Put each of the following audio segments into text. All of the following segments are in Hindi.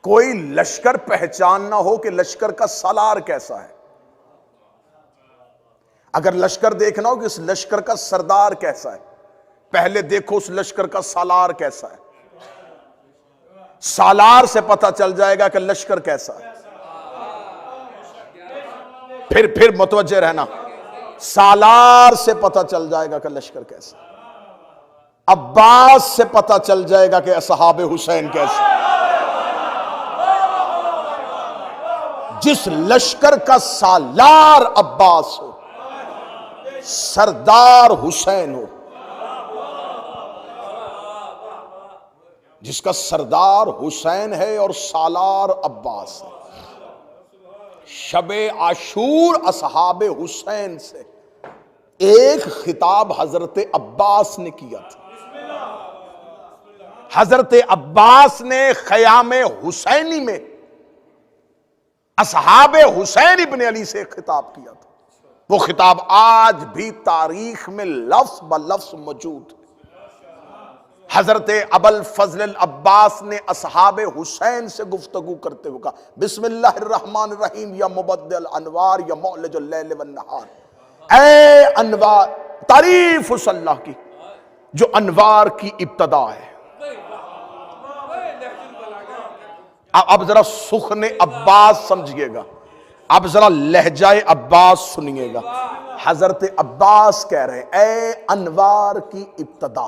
कोई लश्कर पहचान ना हो कि लश्कर का सालार कैसा है। अगर लश्कर देखना हो कि इस लश्कर का सरदार कैसा है, पहले देखो उस लश्कर का सालार कैसा है। सालार से पता चल जाएगा कि लश्कर कैसा है। फिर मुतवज्जे रहना, सालार से पता चल जाएगा कि लश्कर कैसा है। अब्बास से पता चल जाएगा कि असहाबे हुसैन कैसे। जिस लश्कर का सालार अब्बास हो, सरदार हुसैन हो, जिसका सरदार हुसैन है और सालार अब्बास है, शबे आशूर असहाबे हुसैन से एक खिताब हजरत अब्बास ने किया था। हजरत अब्बास ने ख़यामे हुसैनी में असहाबे हुसैन इब्न अली से खिताब किया था। वो खिताब आज भी तारीख में लफ्ज ब लफ्ज मौजूद है। हजरत अबुल फजल अब्बास ने असहाबे हुसैन से गुफ्तगू करते हुए कहा, बिस्मिल्लाहिर्रहमानिर्रहीम या मुबद्दिल अनवार या मौलिजुल लैल वन नहार, ऐ अनवार, तारीफ उस अल्लाह की जो अनवार की इब्तदा है। अब जरा सुखने अब्बास समझिएगा, अब जरा लहजाए अब्बास सुनिएगा। हजरत अब्बास कह रहे हैं ऐ अनवार की इब्तदा।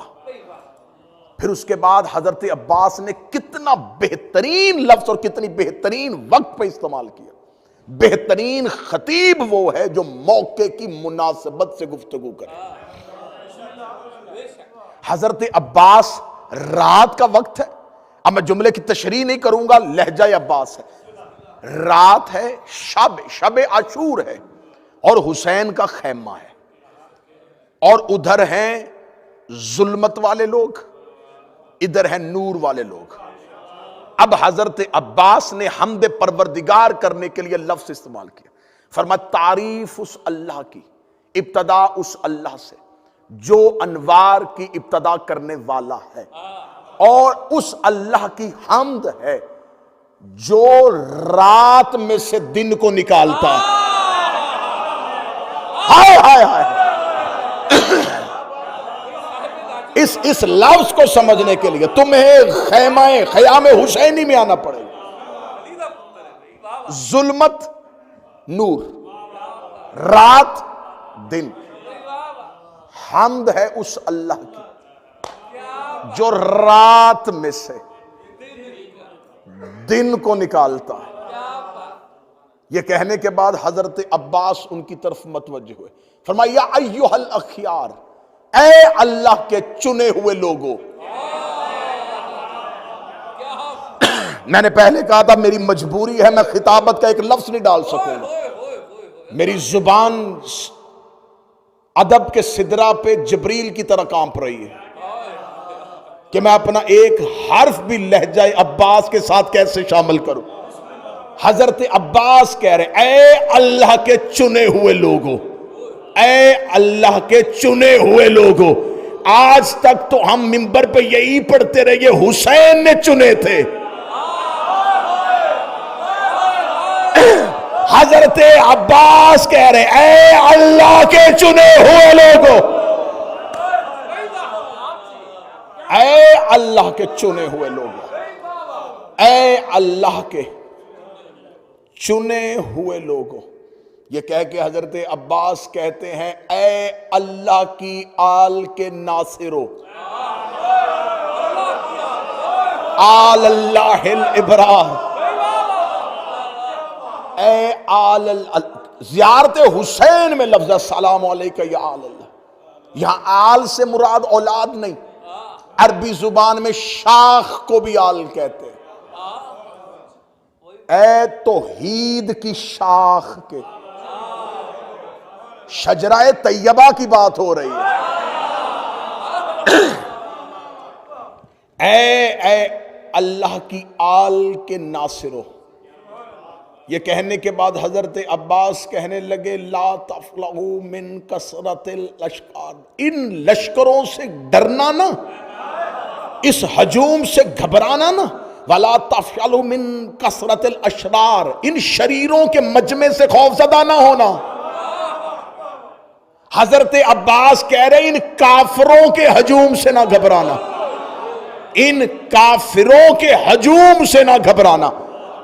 फिर उसके बाद हजरत अब्बास ने कितना बेहतरीन लफ्ज और कितनी बेहतरीन वक्त पे इस्तेमाल किया। बेहतरीन खतीब वो है जो मौके की मुनासिबत से गुफ्तगू करे। हजरत अब्बास, रात का वक्त है, अब मैं जुमले की तशरीह नहीं करूंगा, लहजा अब्बास है, रात है, शब आशूर है और हुसैन का खैमा है, और उधर हैं जुल्मत वाले लोग, इधर है नूर वाले लोग। अब हजरत अब्बास ने हमद परवरदिगार करने के लिए लफ्ज इस्तेमाल किया। फरमाया तारीफ उस अल्लाह की, इब्तदा उस अल्लाह से जो अनवार की इब्तदा करने वाला है, और उस अल्लाह की हम्द है जो रात में से दिन को निकालता है। हाय हाय हाय। इस लफ्ज को समझने के लिए तुम्हें ख़यामे हुसैनी में आना पड़ेगा। जुल्मत नूर, रात दिन, हम्द है उस अल्लाह की जो रात में से दिन को निकालता है। यह कहने के बाद हजरत अब्बास उनकी तरफ मतवज्जे हुए। फरमाया अय्युहल अखियार, ऐ अल्लाह के चुने हुए लोगों। मैंने पहले कहा था मेरी मजबूरी है, मैं खिताबत का एक लफ्ज नहीं डाल सकूंगा। मेरी जुबान अदब के सिदरा पे जबरील की तरह कांप रही है कि मैं अपना एक हर्फ भी लहजाए अब्बास के साथ कैसे शामिल करूं। हजरत अब्बास कह रहे ऐ अल्लाह के चुने हुए लोगों, ऐ अल्लाह के चुने हुए लोगों। आज तक तो हम मिंबर पे यही पढ़ते रहे ये हुसैन ने चुने थे। हजरत अब्बास कह रहे ऐ अल्लाह के चुने हुए लोगों, ऐ अल्लाह के चुने हुए लोगों, ऐ अल्लाह के चुने हुए लोगों। ये कह के हजरत अब्बास कहते हैं ऐ अल्लाह की आल के नासिरो, आल अल्लाहिल इब्रार, ऐ आल ज़ियारत हुसैन में लफ्ज़ अस्सलामु अलैका या आल अल्लाह। यहां आल से मुराद औलाद नहीं, अरबी जुबान में शाख को भी आल कहते हैं। ऐ तौहीद की शाख के, शजराए तैयबा की बात हो रही है। ऐ अल्लाह की आल के नासिरो। ये कहने के बाद हजरत अब्बास कहने लगे ला तफलहू मिन कसरतिल लश्कर, इन लश्करों से डरना ना, इस हजूम से घबराना ना, वला तफशलु मिन कसरतिल अशरार, इन शरीरों के मजमे से खौफजदा ना होना। हजरत अब्बास कह रहे इन काफिरों के हजूम से ना घबराना, इन काफिरों के हजूम से ना घबराना,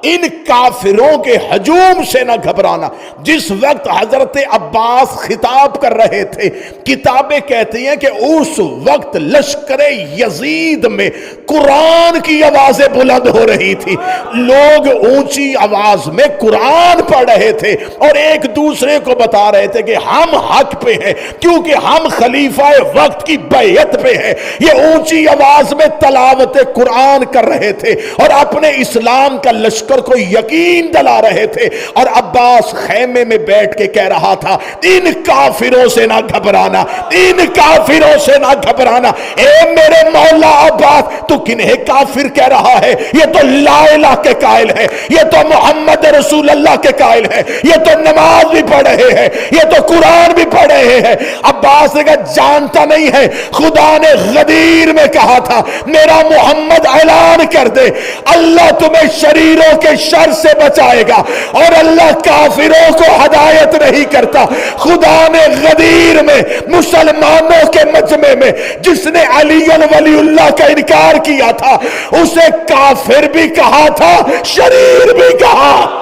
इन काफिरों के हजूम से ना घबराना। जिस वक्त हजरत अब्बास खिताब कर रहे थे, किताबें कहती हैं कि उस वक्त लश्कर यजीद में कुरान की आवाजें बुलंद हो रही थी, लोग ऊंची आवाज में कुरान पढ़ रहे थे और एक दूसरे को बता रहे थे कि हम हक पे हैं क्योंकि हम खलीफा वक्त की बैयत पे हैं। ये ऊंची आवाज में तलावत कुरान कर रहे थे और अपने इस्लाम का लश्कर को यकीन दिला रहे थे। और अब्बास खैमे में बैठ के कह रहा था इन काफिरों से ना घबराना, इन काफिरों से ना घबराना। ए मेरे मौला अब्बास, तू किन्हें काफिर कह रहा है? ये तो ला इलाहा के कायल है, ये तो मोहम्मद रसूल अल्लाह के कायल है, ये तो नमाज भी पढ़ रहे हैं, ये तो कुरान भी पढ़ रहे हैं। अब्बास ने कहा जानता नहीं है, खुदा ने गदीर में कहा था मेरा मोहम्मद ऐलान कर दे अल्लाह तुम्हें शरीरों के शर से बचाएगा और अल्लाह काफिरों को हदायत नहीं करता। खुदा ने गदीर में मुसलमानों के मजमे में जिसने अली वलीउल्लाह का इनकार किया था उसे काफिर भी कहा था, शरीर भी कहा।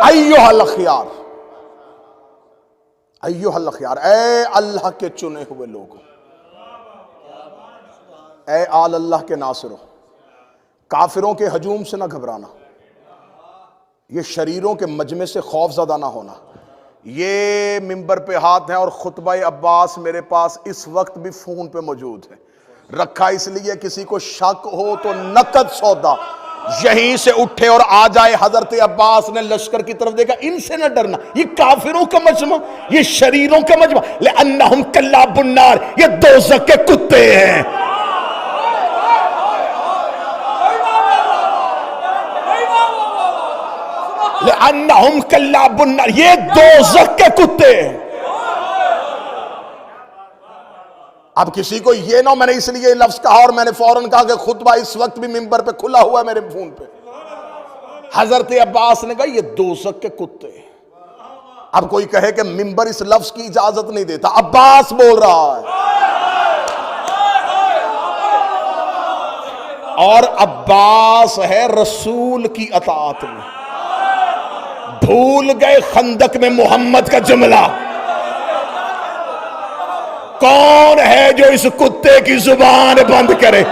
अय्युहल-अख़यार, अय्युहल-अख़यार, ऐ अल्लाह के चुने हुए लोगों, ऐ आल अल्लाह के नासिरों, काफिरों के हजूम से ना घबराना, ये शरीरों के मजमे से खौफजदा ना होना। ये मिंबर पे हाथ है और खुतबा अब्बास मेरे पास इस वक्त भी फोन पे मौजूद है, रखा इसलिए किसी को शक हो तो नकद सौदा यहीं से उठे और आ जाए। हजरत अब्बास ने लश्कर की तरफ देखा, इनसे न डरना, ये काफिरों का मजमा, ये शरीरों का मजमा, लिअन्नहुम कल्लाबुन्नार, ये दोज़ख के कुत्ते हैं। लिअन्नहुम कल्लाबुन्नार, ये दोज़ख के कुत्ते हैं। अब किसी को ये ना, मैंने इसलिए लफ्ज कहा और मैंने फौरन कहा कि खुतबा इस वक्त भी मिंबर पे खुला हुआ है मेरे फोन पे। हजरत अब्बास ने कहा ये दोज़ख के कुत्ते। अब कोई कहे कि मिंबर इस लफ्ज की इजाजत नहीं देता, अब्बास बोल रहा है और अब्बास है रसूल की अताअत में। भूल गए खंदक में मोहम्मद का जुमला, कौन है जो इस कुत्ते की जुबान बंद करे?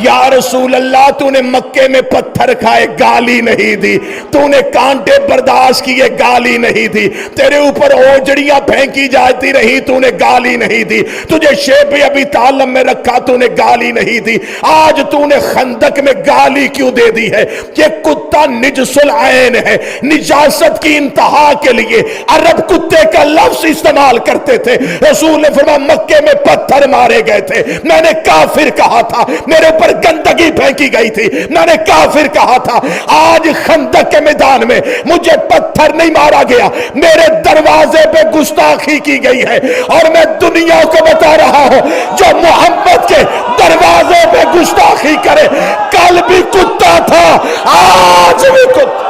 या रसूल अल्लाह, तूने मक्के में पत्थर खाए, गाली नहीं दी, तूने कांटे बर्दाश्त किए, गाली नहीं दी, तेरे ऊपर ओजड़ियां फेंकी जाती रही, तूने गाली नहीं दी, तुझे शेब अबी तालिब में रखा, तूने गाली नहीं दी, आज तूने खंदक में गाली क्यों दे दी है? ये कुत्ता निजसुल ऐन है, निजासत की इंतहा के लिए अरब कुत्ते का लफ्ज इस्तेमाल करते थे। रसूल ने फरमाया मक्के में पत्थर मारे गए थे, मैंने काफिर कहा था, मेरे पर गंदगी फेंकी गई थी, मैंने काफिर कहा था। आज खंदक के मैदान में मुझे पत्थर नहीं मारा गया, मेरे दरवाजे पे गुस्ताखी की गई है और मैं दुनिया को बता रहा हूं जो मोहम्मद के दरवाजे पे गुस्ताखी करे, कल भी कुत्ता था, आज भी कुत्ता।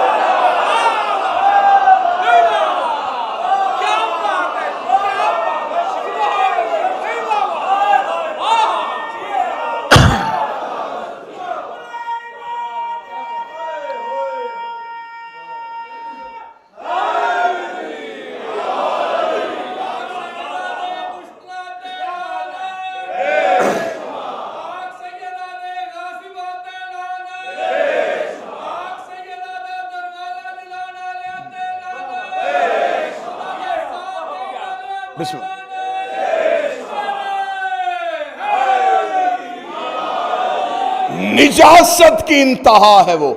निजासत की इंतहा है वो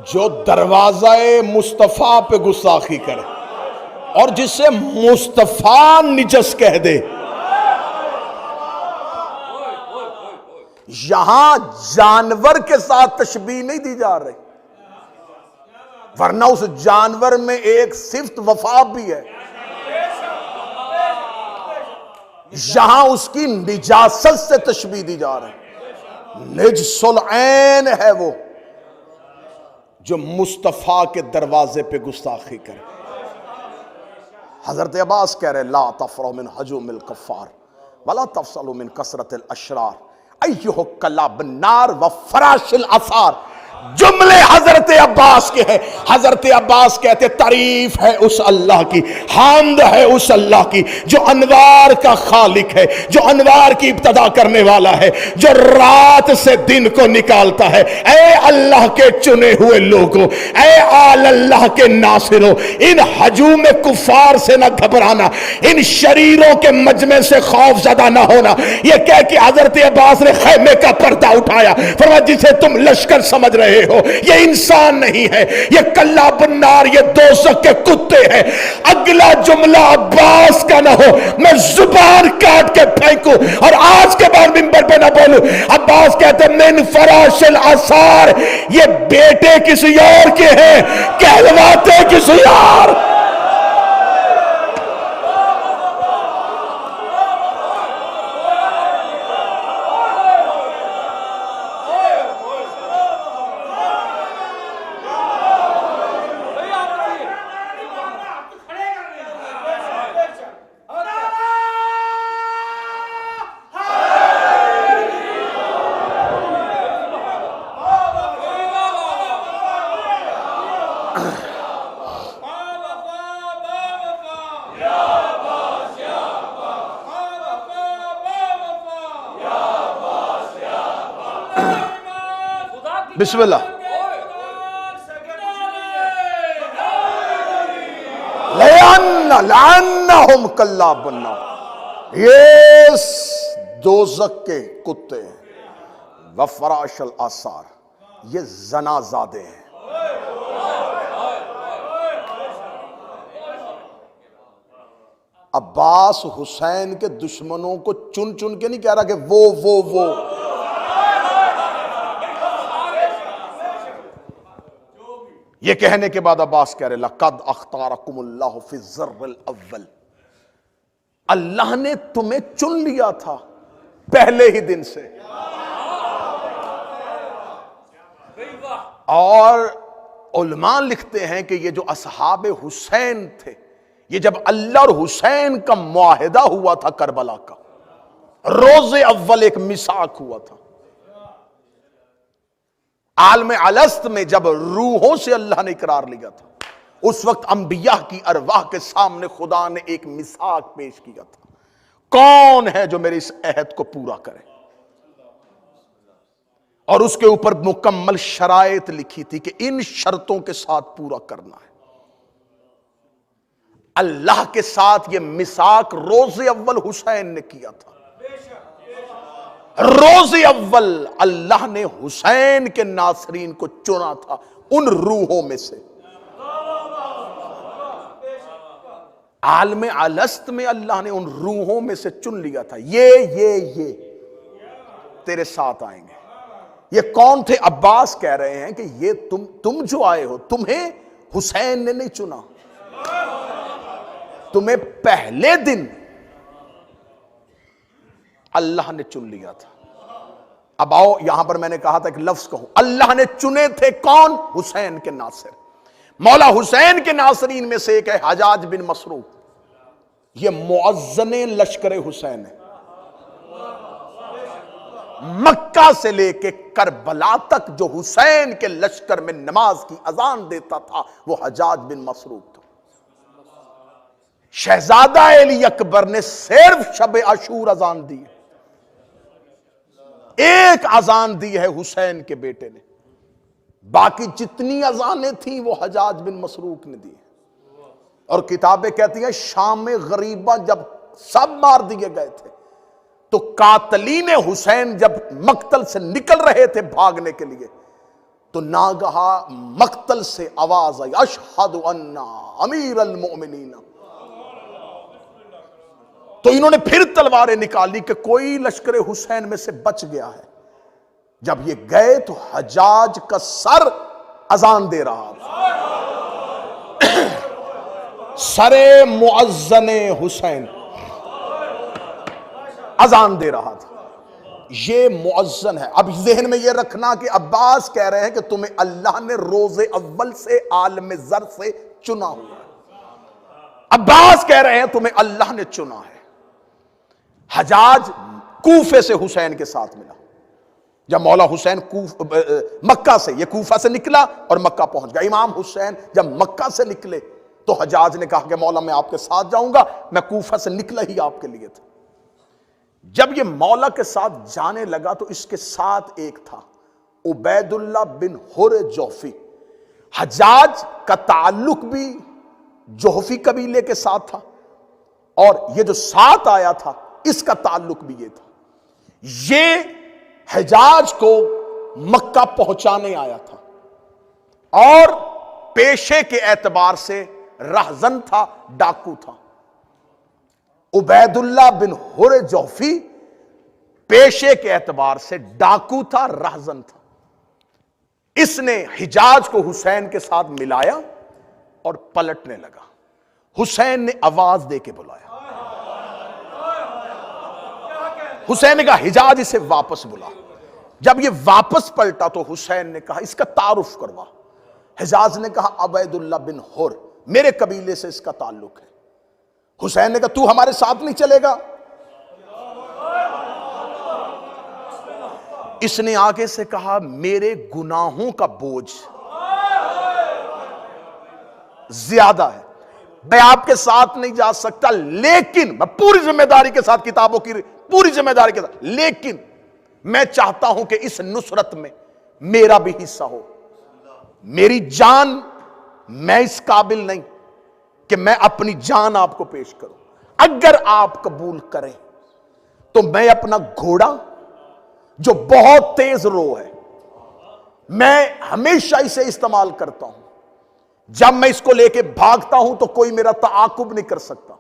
जो दरवाज़े मुस्तफा पे गुस्ताखी करे और जिसे मुस्तफा निजस कह दे। यहां जानवर के साथ तशबीह नहीं दी जा रही, वरना उस जानवर में एक सिफ्त वफा भी है। यहां उसकी निजासत से तशबीह दी जा रही। निजसुल ऐन है वो जो मुस्तफा के दरवाजे पे गुस्ताखी करे। हजरत अब्बास कह रहे ला तफरो मिन हजुमिल कफ़ार वला तफसलु मिन कसरतिल अशरार अय्युह कला बिन्नार व फराशिल आसार। जुमले हजरत अब्बास के हैं। हजरत अब्बास कहते तारीफ है उस अल्लाह की, हामद है उस अल्लाह की जो अनवार का खालिक है, जो अनवार की इब्तदा करने वाला है, जो रात से दिन को निकालता है। ऐ अल्लाह के चुने हुए लोगों, ऐ आल अल्लाह के नासिरों, इन हजूम कुफार से ना घबराना, इन शरीरों के मजमे से खौफ ज़दा ना होना। यह कह के हजरत अब्बास ने खैमे का पर्दा उठाया, फरमाया जिसे तुम लश्कर समझ रहे हो ये इंसान नहीं है, ये कल्ला बन्नार, ये दोज़ख के कुत्ते हैं। अगला जुमला अब्बास का ना हो, मैं जुबान काट के फेंकूं और आज के बाद मिंबर पे ना बोलूं। अब्बास कहते मिन फराशिल आसार, ये बेटे किसी और के हैं, कहलवाते किसी और। बिस्मिल्लाह। लअन्नहुम कल्ला बन्नार, ये दोज़ख के कुत्ते हैं। व फराशल आसार, ये ज़नाज़ादे हैं। अब्बास हुसैन के दुश्मनों को चुन चुन के नहीं कह रहा कि वो ये कहने के बाद अब्बास कह रहे लक़द अख्तारकुमुल्लाहु फी ज़र्रिल अव्वल, अल्लाह ने तुम्हें चुन लिया था पहले ही दिन से। और उलमा लिखते हैं कि ये जो असहाब हुसैन थे, ये जब अल्लाह और हुसैन का मुआहिदा हुआ था करबला का, रोज़े अव्वल एक मिसाक हुआ था। आलम अलस्त में जब रूहों से अल्लाह ने इकरार लिया था, उस वक्त अंबिया की अरवाह के सामने खुदा ने एक मिसाक पेश किया था, कौन है जो मेरे इस अहद को पूरा करे। और उसके ऊपर मुकम्मल शराइत लिखी थी कि इन शर्तों के साथ पूरा करना है। अल्लाह के साथ यह मिसाक रोज़े अव्वल हुसैन ने किया था। रोज़े अव्वल अल्लाह ने हुसैन के नासरीन को चुना था उन रूहों में से। आलम अलस्त में अल्लाह ने उन रूहों में से चुन लिया था, ये तेरे साथ आएंगे। ये कौन थे? अब्बास कह रहे हैं कि ये तुम जो आए हो, तुम्हें हुसैन ने नहीं चुना, तुम्हें पहले दिन अल्लाह ने चुन लिया था। अब आओ, यहां पर मैंने कहा था कि लफ्ज कहूं, अल्लाह ने चुने थे कौन? हुसैन के नासिर। मौला हुसैन के नासरीन में से एक है हजाज बिन मसरूक, ये मुअज्जने लश्कर हुसैन है। मक्का से लेके करबला तक जो हुसैन के लश्कर में नमाज की अजान देता था वो हजाज बिन मसरूक था। शहजादा अली अकबर ने सिर्फ शब आशूर अजान दी, एक अजान दी है हुसैन के बेटे ने, बाकी जितनी अजानें थी वो हजाज बिन मसरूक ने दी। और किताबें कहती हैं शाम में गरीबा जब सब मार दिए गए थे, तो कातलीन हुसैन जब मक्तल से निकल रहे थे भागने के लिए, तो नागहा मक्तल से आवाज आई, अशहदु अन्ना अमीर अल मोमिनीन। तो इन्होंने फिर तलवारें निकाली कि कोई लश्कर हुसैन में से बच गया है। जब ये गए तो हजाज का सर अजान दे रहा था, सरे मुअज्जने हुसैन अजान दे रहा था। ये मुअज्जन है। अब ज़हन में ये रखना कि अब्बास कह रहे हैं कि तुम्हें अल्लाह ने रोजे अव्वल से आलम ज़र से चुना हुआ है। अब्बास कह रहे हैं तुम्हें अल्लाह ने चुना है। हजाज कूफे से हुसैन के साथ मिला। जब मौला हुसैन मक्का से, ये कूफा से निकला और मक्का पहुंच गया। इमाम हुसैन जब मक्का से निकले तो हजाज ने कहा कि मौला मैं आपके साथ जाऊंगा, मैं कूफा से निकला ही आपके लिए था। जब ये मौला के साथ जाने लगा तो इसके साथ एक था उबैदुल्लाह बिन हुर जोफी। हजाज का ताल्लुक भी जोहफी कबीले के साथ था और ये जो साथ आया था इसका ताल्लुक भी ये था। ये हजाज को मक्का पहुंचाने आया था और पेशे के एतबार से रहजन था, डाकू था। उबैदुल्लाह बिन हुर जोफी पेशे के एतबार से डाकू था, रहजन था। इसने हिजाज को हुसैन के साथ मिलाया और पलटने लगा। हुसैन ने आवाज दे के बुलाया। हुसैन ने कहा हिजाज इसे वापस बुला। जब ये वापस पलटा तो हुसैन ने कहा इसका तारुफ करवा। हिजाज ने कहा उबैदुल्लाह बिन हुर, मेरे कबीले से इसका ताल्लुक है। हुसैन ने कहा तू हमारे साथ नहीं चलेगा। इसने आगे से कहा मेरे गुनाहों का बोझ ज्यादा है, मैं आपके साथ नहीं जा सकता, लेकिन मैं पूरी जिम्मेदारी के साथ, किताबों की पूरी जिम्मेदारी के साथ, लेकिन मैं चाहता हूं कि इस नुसरत में मेरा भी हिस्सा हो। मेरी जान, मैं इस काबिल नहीं कि मैं अपनी जान आपको पेश करूं। अगर आप कबूल करें तो मैं अपना घोड़ा जो बहुत तेज रो है, मैं हमेशा इसे इस्तेमाल करता हूं। जब मैं इसको लेके भागता हूं तो कोई मेरा ताकुब नहीं कर सकता,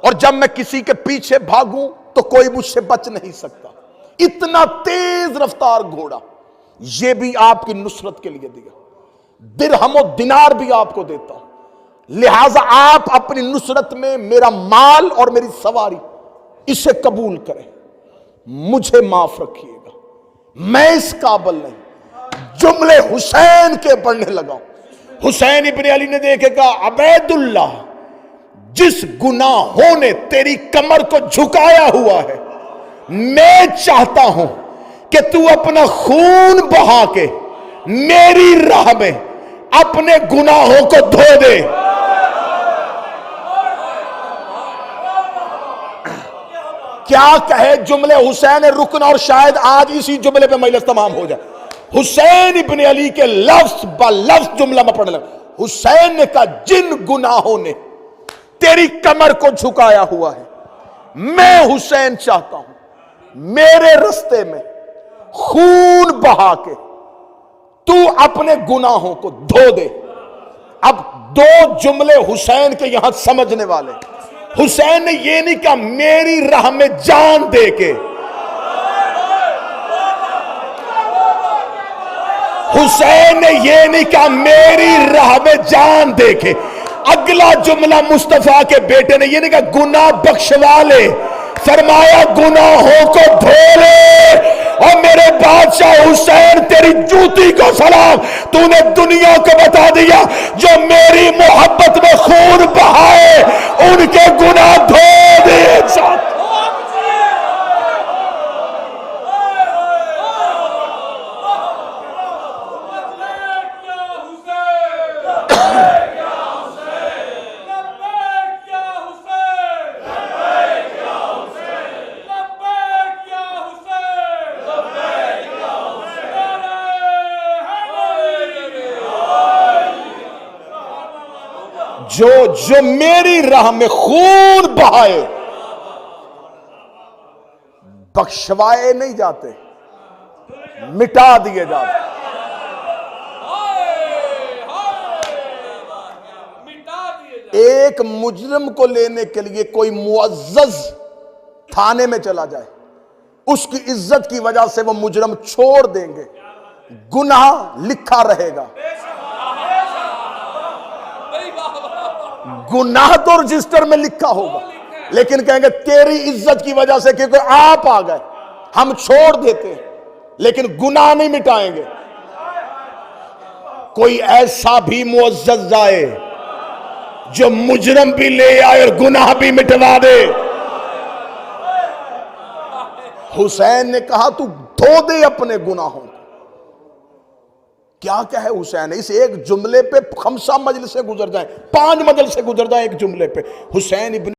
और जब मैं किसी के पीछे भागूं तो कोई मुझसे बच नहीं सकता। इतना तेज रफ्तार घोड़ा, यह भी आपकी नुसरत के लिए दिया। दिरहम और दिनार भी आपको देता हूं, लिहाजा आप अपनी नुसरत में मेरा माल और मेरी सवारी इसे कबूल करें। मुझे माफ रखिएगा, मैं इस काबिल नहीं। जुमले हुसैन के पढ़ने लगा। हुसैन इब्ने अली ने देखे कहा उबैदुल्लाह, जिस गुनाहों ने तेरी कमर को झुकाया हुआ है, मैं चाहता हूं कि तू अपना खून बहा के मेरी राह में अपने गुनाहों को धो दे। क्या कहे जुमले हुसैन रुकन, और शायद आज इसी जुमले पे मजलिस तमाम हो जाए। हुसैन इब्ने अली के लफ्ज ब लफ्ज जुमला में पढ़ने लगा। हुसैन ने कहा जिन गुनाहों ने तेरी कमर को झुकाया हुआ है, मैं हुसैन चाहता हूं मेरे रास्ते में खून बहा के तू अपने गुनाहों को धो दे। अब दो जुमले हुसैन के यहां समझने वाले। हुसैन ने यह नहीं कहा मेरी राह में जान दे के, हुसैन ने यह नहीं कहा मेरी राह में जान दे के। अगला जुमला मुस्तफा के बेटे ने यह नहीं कहा गुनाह बख्शवा ले, फरमाया गुनाहों को धो ले। और मेरे बादशाह हुसैन तेरी जूती को सलाम, तूने दुनिया को बता दिया जो मेरी मोहब्बत में खून बहाए उनके गुनाह धो दे। साथ जो मेरी राह में खून बहाए बख्शवाए नहीं जाते, मिटा दिए जाते। एक मुजरिम को लेने के लिए कोई मुअज्जज थाने में चला जाए, उसकी इज्जत की वजह से वो मुजरिम छोड़ देंगे, गुनाह लिखा रहेगा। गुनाह तो रजिस्टर में लिखा होगा, लेकिन कहेंगे तेरी इज्जत की वजह से, क्योंकि आप आ गए हम छोड़ देते हैं, लेकिन गुनाह नहीं मिटाएंगे। कोई ऐसा भी मुअज्जज जाए जो मुजरम भी ले आए और गुनाह भी मिटवा दे। हुसैन ने कहा तू धो दे अपने गुनाहों को। क्या क्या है हुसैन, इस एक जुमले पे खमसा मजलिसें गुजर जाए, 5 मजलिसें गुजर जाए एक जुमले पे। हुसैन इब्न